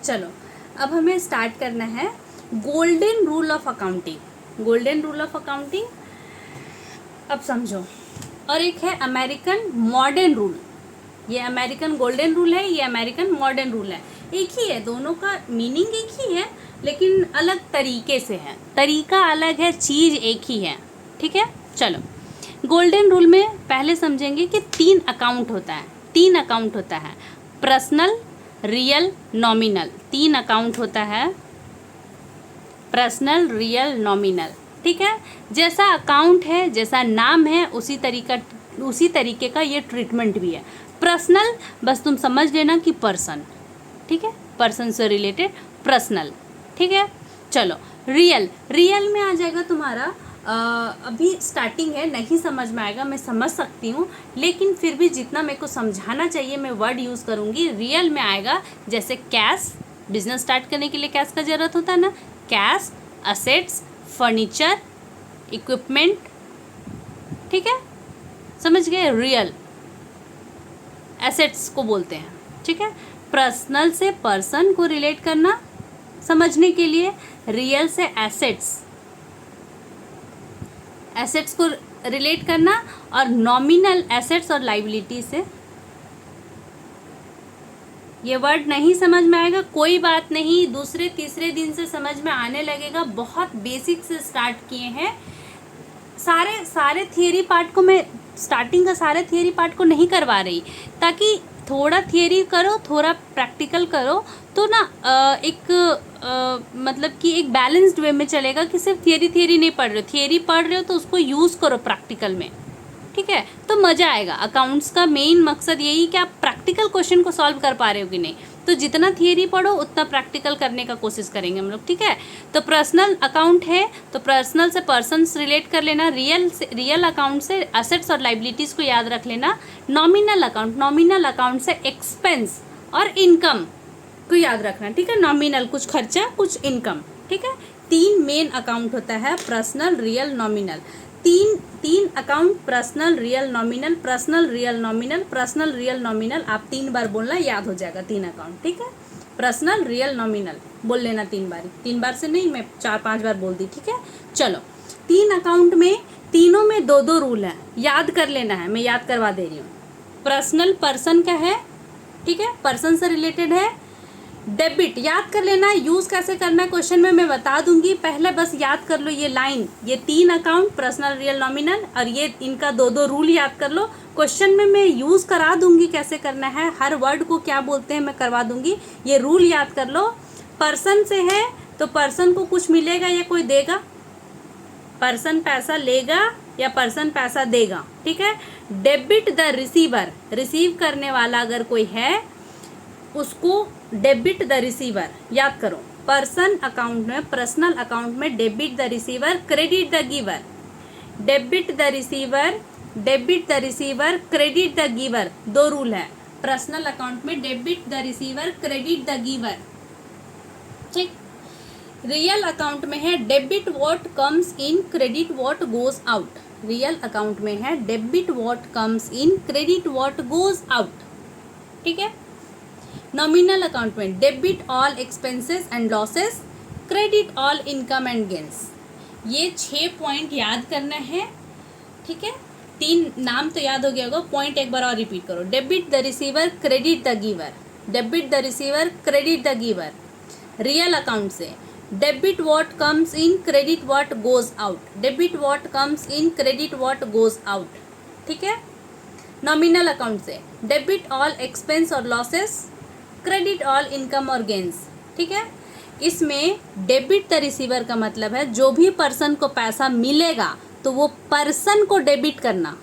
चलो अब हमें स्टार्ट करना है golden rule of accounting. Golden rule of accounting अब समझो, और एक है अमेरिकन मॉडर्न रूल। ये अमेरिकन गोल्डन रूल है, ये अमेरिकन मॉडर्न रूल है। एक ही है, दोनों का मीनिंग एक ही है लेकिन अलग तरीके से है, तरीका अलग है, चीज़ एक ही है। ठीक है, चलो गोल्डन रूल में पहले समझेंगे कि 3 अकाउंट होता है। 3 अकाउंट होता है, पर्सनल, रियल, नॉमिनल। 3 अकाउंट होता है, पर्सनल, रियल, नॉमिनल। ठीक है, जैसा अकाउंट है, जैसा नाम है, उसी तरीके का ये ट्रीटमेंट भी है। पर्सनल बस तुम समझ लेना कि पर्सन, ठीक है, पर्सन से रिलेटेड पर्सनल। ठीक है, चलो रियल। रियल में आ जाएगा तुम्हारा अभी स्टार्टिंग है, नहीं समझ में आएगा, मैं समझ सकती हूँ, लेकिन फिर भी जितना मेरे को समझाना चाहिए मैं वर्ड यूज़ करूँगी। रियल में आएगा जैसे कैश, बिजनेस स्टार्ट करने के लिए कैश का ज़रूरत होता है ना, कैश, असेट्स, फर्नीचर, इक्विपमेंट। ठीक है, समझ गए, रियल एसेट्स को बोलते हैं। ठीक है, पर्सनल से पर्सन को रिलेट करना समझने के लिए, रियल से एसेट्स को रिलेट करना, और नॉमिनल एसेट्स और लाइबिलिटी से। ये वर्ड नहीं समझ में आएगा कोई बात नहीं, दूसरे तीसरे दिन से समझ में आने लगेगा। बहुत बेसिक से स्टार्ट किए हैं, सारे थियरी पार्ट को मैं स्टार्टिंग का सारे थियरी पार्ट को नहीं करवा रही, ताकि थोड़ा थियरी करो, थोड़ा प्रैक्टिकल करो, तो ना मतलब कि एक बैलेंस्ड वे में चलेगा कि सिर्फ थियरी नहीं पढ़ रहे हो। थियरी पढ़ रहे हो तो उसको यूज़ करो प्रैक्टिकल में। ठीक है, तो मज़ा आएगा। अकाउंट्स का मेन मकसद यही कि आप प्रैक्टिकल क्वेश्चन को सॉल्व कर पा रहे हो कि नहीं। तो जितना थियरी पढ़ो उतना प्रैक्टिकल करने का कोशिश करेंगे हम लोग। ठीक है, तो पर्सनल अकाउंट है तो पर्सनल से पर्सन्स रिलेट कर लेना, रियल अकाउंट से असेट्स और लाइबिलिटीज़ को याद रख लेना, नॉमिनल अकाउंट से एक्सपेंस और इनकम को याद रखना। ठीक है, नॉमिनल कुछ खर्चा कुछ इनकम। ठीक है, 3 मेन अकाउंट होता है, पर्सनल, रियल, नॉमिनल। तीन account, personal, real, nominal, personal, real, nominal, personal, real, nominal. आप 3 बार बोलना, याद हो जाएगा 3 अकाउंट। ठीक है, पर्सनल, रियल, नॉमिनल बोल लेना 3 बार। 3 बार से नहीं, मैं 4-5 बार बोल दी। ठीक है, चलो 3 अकाउंट में तीनों में 2-2 रूल है, याद कर लेना है, मैं याद करवा दे रही हूँ। पर्सनल पर्सन का है, ठीक है, पर्सन से रिलेटेड है। डेबिट याद कर लेना, यूज़ कैसे करना है क्वेश्चन में मैं बता दूंगी, पहले बस याद कर लो ये लाइन। ये 3 अकाउंट, पर्सनल, रियल, नॉमिनल, और ये इनका 2-2 रूल याद कर लो। क्वेश्चन में मैं यूज़ करा दूंगी कैसे करना है, हर वर्ड को क्या बोलते हैं मैं करवा दूंगी। ये रूल याद कर लो। पर्सन से है तो पर्सन को कुछ मिलेगा या कोई देगा, पर्सन पैसा लेगा या पर्सन पैसा देगा। ठीक है, डेबिट द रिसीवर, रिसीव करने वाला अगर कोई है उसको डेबिट द रिसीवर याद करो। पर्सन अकाउंट में, पर्सनल अकाउंट में debit the receiver, credit the giver. Debit the receiver, credit the giver, 2 rule है पर्सनल अकाउंट में, debit the receiver, credit the giver. ठीक, रियल अकाउंट में है debit what comes in, credit what goes out. Real account में है debit what comes in, credit what goes out. ठीक है, nominal account में debit all expenses and losses, credit all income and gains. ये 6 point याद करना है। ठीक है, 3 नाम तो याद हो गया होगा, पॉइंट एक बार और रिपीट करो। Debit the receiver, credit the giver, debit the receiver, credit the giver. Real account से debit what comes in, credit what goes out, debit what comes in, credit what goes out. ठीक है, nominal account से debit all expense और losses, credit all income और gains. ठीक है, इसमें debit the receiver का मतलब है जो भी पर्सन को पैसा मिलेगा तो वो पर्सन को डेबिट करना।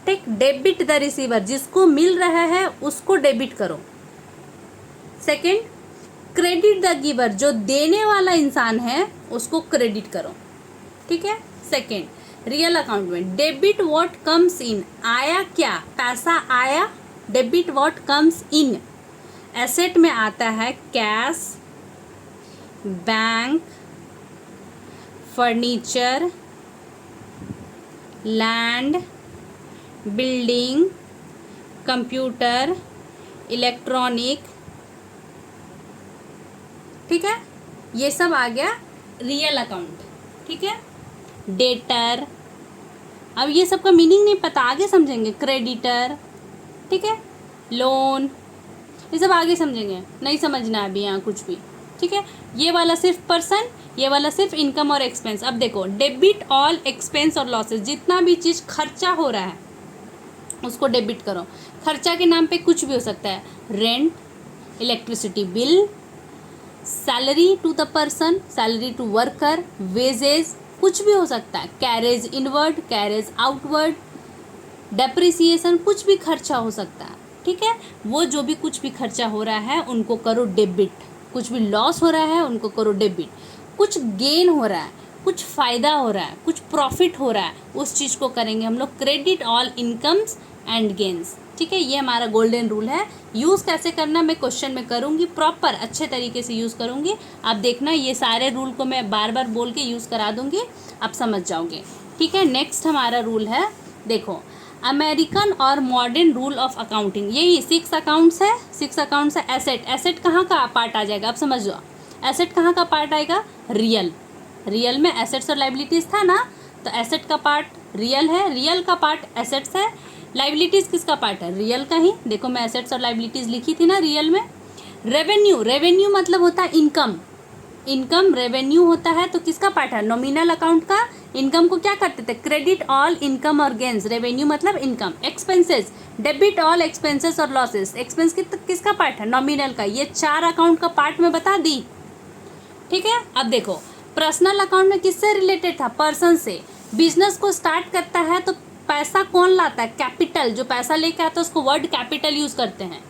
ठीक, डेबिट द रिसीवर, जिसको मिल रहा है उसको डेबिट करो। सेकंड, क्रेडिट द गिवर, जो देने वाला इंसान है उसको क्रेडिट करो। ठीक है, सेकंड, रियल अकाउंट में डेबिट व्हाट कम्स इन, आया क्या, पैसा आया, debit what comes in. Asset में आता है cash, bank, furniture, land, building, computer, electronic, ठीक है, ये सब आ गया रियल अकाउंट, ठीक है। डेटर, अब ये सब का मीनिंग नहीं पता, आगे समझेंगे। क्रेडिटर, ठीक है, लोन, ये सब आगे समझेंगे, नहीं समझना अभी यहाँ कुछ भी, ठीक है। ये वाला सिर्फ पर्सन, ये वाला सिर्फ इनकम और एक्सपेंस। अब देखो, डेबिट ऑल एक्सपेंस और लॉसेस, जितना भी चीज़ खर्चा हो रहा है उसको डेबिट करो। खर्चा के नाम पे कुछ भी हो सकता है, rent, electricity bill, salary to the person, salary to worker, wages, कुछ भी हो सकता है, carriage inward, carriage outward, depreciation, कुछ भी खर्चा हो सकता है, ठीक है। वो जो भी कुछ भी खर्चा हो रहा है उनको करो डेबिट, कुछ भी लॉस हो रहा है उनको करो डेबिट, कुछ गेन हो रहा है, कुछ फ़ायदा हो रहा है, कुछ प्रॉफिट हो रहा है, उस चीज़ को करेंगे हम लोग credit all incomes and gains, ठीक है। ये हमारा गोल्डन रूल है। यूज़ कैसे करना मैं क्वेश्चन में करूँगी, प्रॉपर अच्छे तरीके से यूज़ करूँगी। आप देखना, ये सारे रूल को मैं बार बार बोल के यूज़ करा दूँगी, आप समझ जाओगे, ठीक है। नेक्स्ट हमारा रूल है, देखो, अमेरिकन और मॉडर्न रूल ऑफ अकाउंटिंग, यही 6 अकाउंट्स है। 6 अकाउंट्स है। एसेट, एसेट कहाँ का पार्ट आ जाएगा, आप समझ लो। एसेट कहाँ का पार्ट आएगा, रियल, रियल में एसेट्स और लाइबिलिटीज़ था ना, तो एसेट का पार्ट रियल है, रियल का पार्ट एसेट्स है, लाइबिलिटीज़ किसका पार्ट है, रियल का ही। देखो मैं एसेट्स और लाइबिलिटीज़ लिखी थी ना रियल में। रेवेन्यू, रेवेन्यू मतलब होता है इनकम, इनकम रेवेन्यू होता है तो किसका पार्ट है, नॉमिनल अकाउंट का। इनकम को क्या करते थे, क्रेडिट ऑल इनकम और गेन्स, रेवेन्यू मतलब income. Expenses, debit all expenses और लॉसेस, एक्सपेंस किसका पार्ट है, नॉमिनल का। ये 4 अकाउंट का पार्ट में बता दी, ठीक है। अब देखो, पर्सनल अकाउंट में किससे रिलेटेड था, पर्सन से। बिजनेस को स्टार्ट करता है तो पैसा कौन लाता है, कैपिटल, जो पैसा लेके आता है उसको वर्ड कैपिटल यूज़ करते हैं।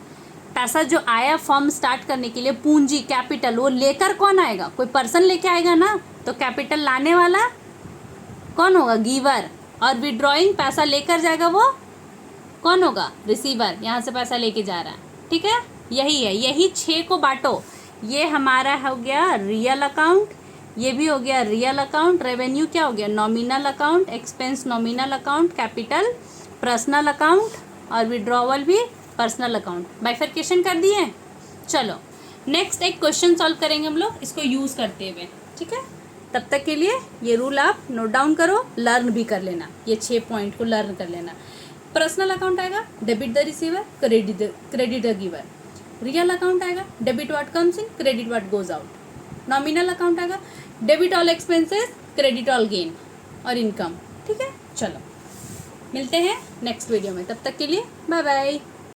पैसा जो आया फर्म स्टार्ट करने के लिए, पूंजी, कैपिटल, वो लेकर कौन आएगा, कोई पर्सन लेके आएगा ना, तो कैपिटल लाने वाला कौन होगा, गिवर। और विड्रॉइंग, पैसा लेकर जाएगा, वो कौन होगा, रिसीवर, यहाँ से पैसा लेके जा रहा है, ठीक है। यही है, यही 6 को बांटो। ये हमारा हो गया रियल अकाउंट, ये भी हो गया रियल अकाउंट। रेवेन्यू क्या हो गया, nominal account. Expense nominal account, capital personal account, और विड्रॉवल भी पर्सनल अकाउंट। बाइफर्केशन कर दिए। चलो नेक्स्ट एक क्वेश्चन सॉल्व करेंगे हम लोग इसको यूज़ करते हुए, ठीक है। तब तक के लिए ये रूल आप नोट डाउन करो, लर्न भी कर लेना, ये 6 पॉइंट को लर्न कर लेना। पर्सनल अकाउंट आएगा, debit the receiver, credit the giver. Real account आएगा, debit what comes in, credit what goes out. Nominal account आएगा, debit all expenses, credit all gain और इनकम, ठीक है। चलो मिलते हैं नेक्स्ट वीडियो में, तब तक के लिए बाय बाय।